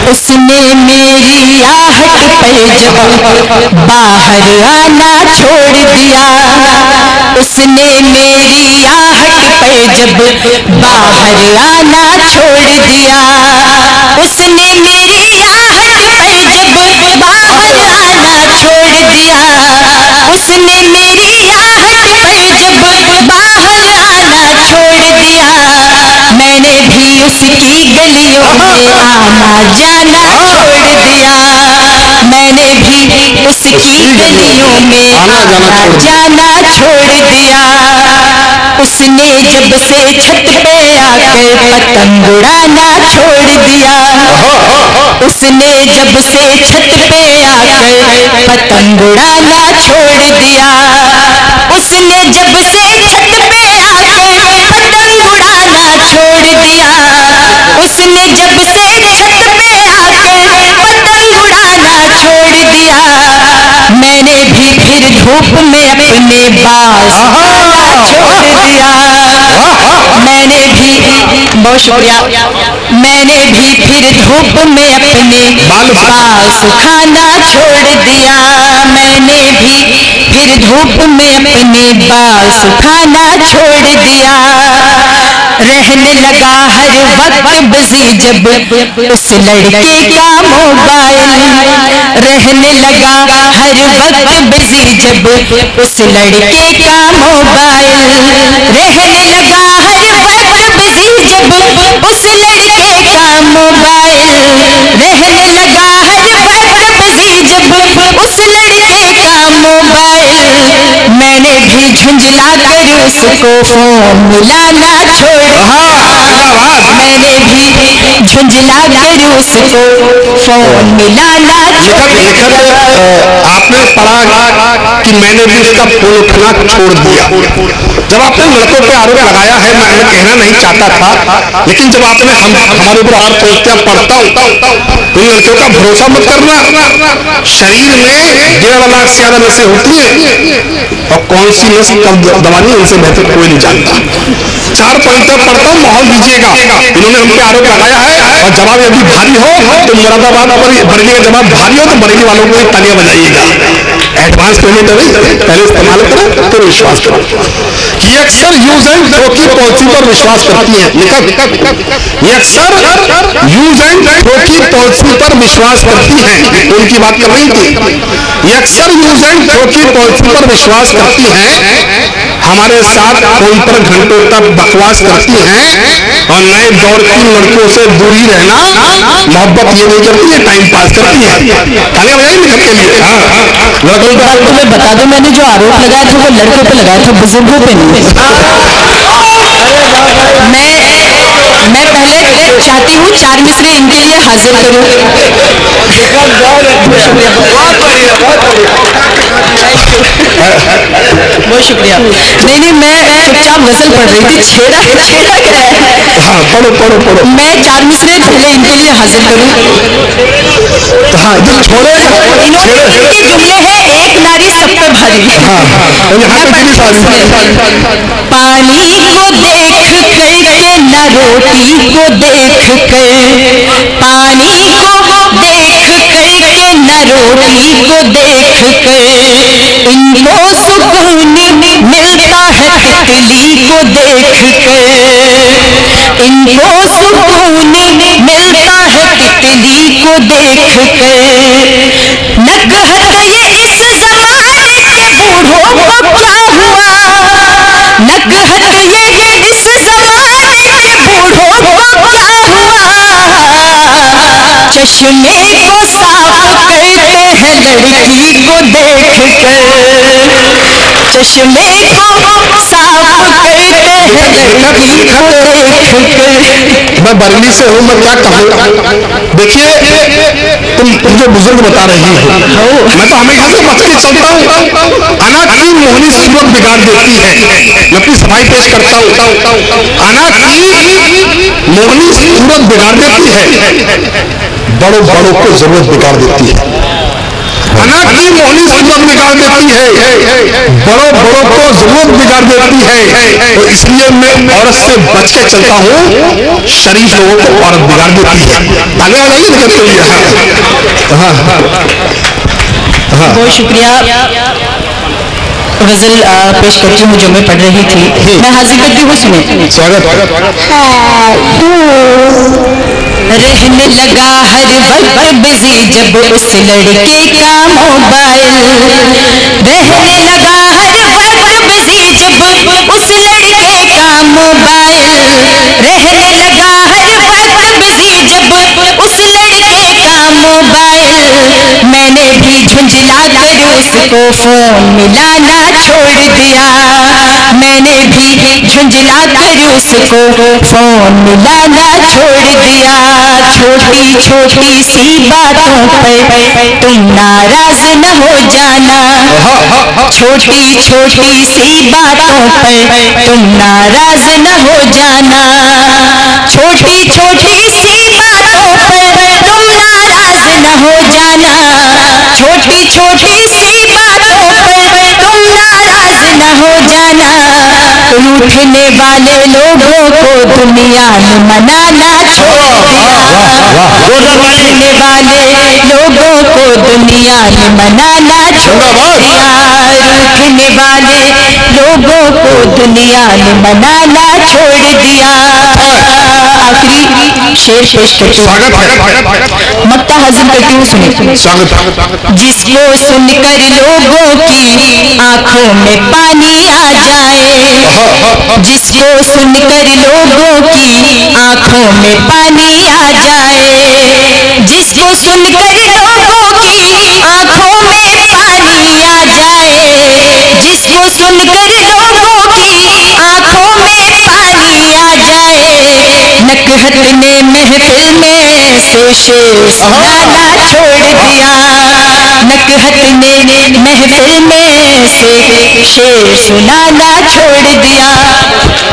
उसने मेरी आहट पर जब बाहर आना छोड़ दिया, उसने मेरी आहट पर जब बाहर आना छोड़ दिया, उसने मेरी आहट पर जब बाहर आना छोड़ दिया, उसने मेरी आहट पर जब बाहर आना छोड़ दिया, मैंने भी उसकी गलियों में आना जाना छोड़ दिया, मैंने भी उसकी गलियों में आना जाना छोड़ दिया, उसने जब से छत पे आकर पतंग उड़ाना छोड़ दिया, उसने जब से छत पे आकर पतंग उड़ाना छोड़ दिया, उसने जब से छत पे आकर पतंग उड़ाना छोड़ दिया, उसने जब से छत पे आकर पतंग उड़ाना छोड़ दिया, मैंने भी फिर धूप में अपने बाल सुखाना छोड़ दिया, मैंने भी, बहुत शुक्रिया, मैंने भी फिर धूप में अपने बाल सुखाना छोड़ दिया, मैंने भी फिर धूप में अपने बाल सुखाना छोड़ दिया, रहने लगा हर वक्त बिजी जब उस लड़के का मोबाइल, रहने लगा हर वक्त बिजी जब उस लड़के का मोबाइल, रहने लगा हर वक्त बिजी जब उस लड़के का मोबाइल, रहने लगा हर वक्त बिजी जब उस लड़के का मोबाइल, मैंने भी झुंझला कर उसको फोन मिलाना छोड़ दिया, मैंने भी झुंझला कर उसको फोन मिलाना छोड़ दिया। आपने पढ़ा कि मैंने भी उसका फोन उठना छोड़ दिया। जब आपने लड़कों पे आरोप लगाया है, मैं कहना नहीं चाहता था, लेकिन जब आपने हमारे ऊपर आरोप पहुंचते पढ़ता हूं तो लड़कियों का भरोसा मत करना। शरीर में 1.5 लाख से ज्यादा नसें होती है और कौन सी नस कब दबानी उनसे बेहतर कोई नहीं जानता। 4 पॉइंट तक पढ़ता हूं, माहौल दीजिएगा। इन्होंने हम पे आरोप लगाया है और जवाब यदि भारी हो तो मुरादाबाद पर बरेली का जवाब भारी हो तो बरेली वालों को तालियां बजाइएगा। एडवांस पेमेंट पहले इस्तेमाल करें तो विश्वास करो कि अक्सर यूज एंड थ्रो की पॉलिसी पर विश्वास करती है। ये अक्सर यूज एंड थ्रो की पॉलिसी पर विश्वास करती है, उनकी बात कर रही थी। ये अक्सर यूज एंड थ्रो की पॉलिसी पर विश्वास करती है, हमारे साथ फोन पर घंटों तक बकवास करती है और नए दौर की लड़कियों से दूरी रहना मोहब्बत ये नहीं करती है, टाइम पास करती है। तालियां बजाइए सबके लिए। एक बात तो मैं बता दूं, मैंने जो आरोप लगाए थे वो लड़कों पे लगाए थे, बुजुर्गों पे नहीं। मैं पहले चाहती हूँ 4 मिसरे इनके लिए हाजिर करूँ। बहुत शुक्रिया। नहीं, मैं चुपचाप गजल पढ़ रही थी। छेड़ा क्या है? हाँ, पढ़ो। मैं 4 मिसरे पहले इनके लिए हाजिर करूँ। हाँ, छोड़े इनकी जुमले हैं, एक नारी सब पे भारी। पानी को देख करके न रोटी को देख कर, पानी को देख करके न रोटी को देख कर, इनको सुकून मिलता है तितली को देख कर, इनको सुकून मिलता है तितली को देख कर, नकहत ये इस जमाने के बूढ़ों को क्या हुआ, नकहत ये इस जमाने के बूढ़ों को क्या हुआ, चश्मे को साफ करते हैं लड़की को देख कर, चश्मे को साफ करते हैं लड़की को देख कर। मैं बरेली से हूँ, मैं क्या कहूँ। देखिए, तुम जो बुजुर्ग बता रही हो, मैं तो हमेशा से बच के चलता हूँ। अनाथ की मोहनी सूरत बिगाड़ देती है। मैं अपनी सफाई पेश करता हूँ। अनाथ की मोहनी सूरत बिगाड़ देती है, बड़ों को जरूरत बिगाड़ देती है। अनाथ की मोहनी सूरत बिगाड़ देती है, बड़ों बड़ों को जरूरत बिगाड़ देती है। तो इसलिए मैं औरत से बच के चलता हूँ, शरीफ लोगों को औरत बिगाड़ देती है। तालियां बजाइए ना कहते हुए। बहुत शुक्रिया। गजल पेश करती हूँ जो मैं पढ़ रही थी, मैं हाजिर करती हूँ। सुने। स्वागत। रहने लगा हर वक्त बिजी जब उस लड़के का मोबाइल, रहने लगा हर वक्त बिजी जब उस लड़के का मोबाइल, रहने लगा हर वक्त बिजी जब उस लड़के का मोबाइल। मैंने भी झुंझला कर उसको फोन मिलाना छोड़ दिया, मैंने भी झुंझला कर उसको फोन मिलाना छोड़ दिया। छोटी छोटी सी बातों पर तुम नाराज न हो जाना, छोटी छोटी सी बातों पर तुम नाराज न हो जाना, छोटी छोटी सी बातों पर तुम नाराज न हो जाना, छोटी छोटी सी बातों पर तुम नाराज न हो जाना। रूठने वाले लोगों को दुनिया में मनाना छोड़ दिया, रूठने वाले लोगों को दुनिया में मनाना छोड़ दिया, रूठने वाले लोगों को दुनिया में मनाना छोड़ दिया। आखिरी शेर पेश करती हूँ, मक्ता हाजिर करती हूँ। सुने। जिसको सुनकर लोगों की आंखों में पानी आ जाए, जिसको सुनकर लोगों की आंखों में पानी आ जाए, जिसको सुनकर लोगों की आंखों में पानी आ जाए, जिसको सुनकर लोगों की आंखों में पानी आ जाए। नकहत ने महफिल में से शेर सुनाना छोड़ दिया, नकहत ने महफिल में से शेर सुनाना छोड़ दिया।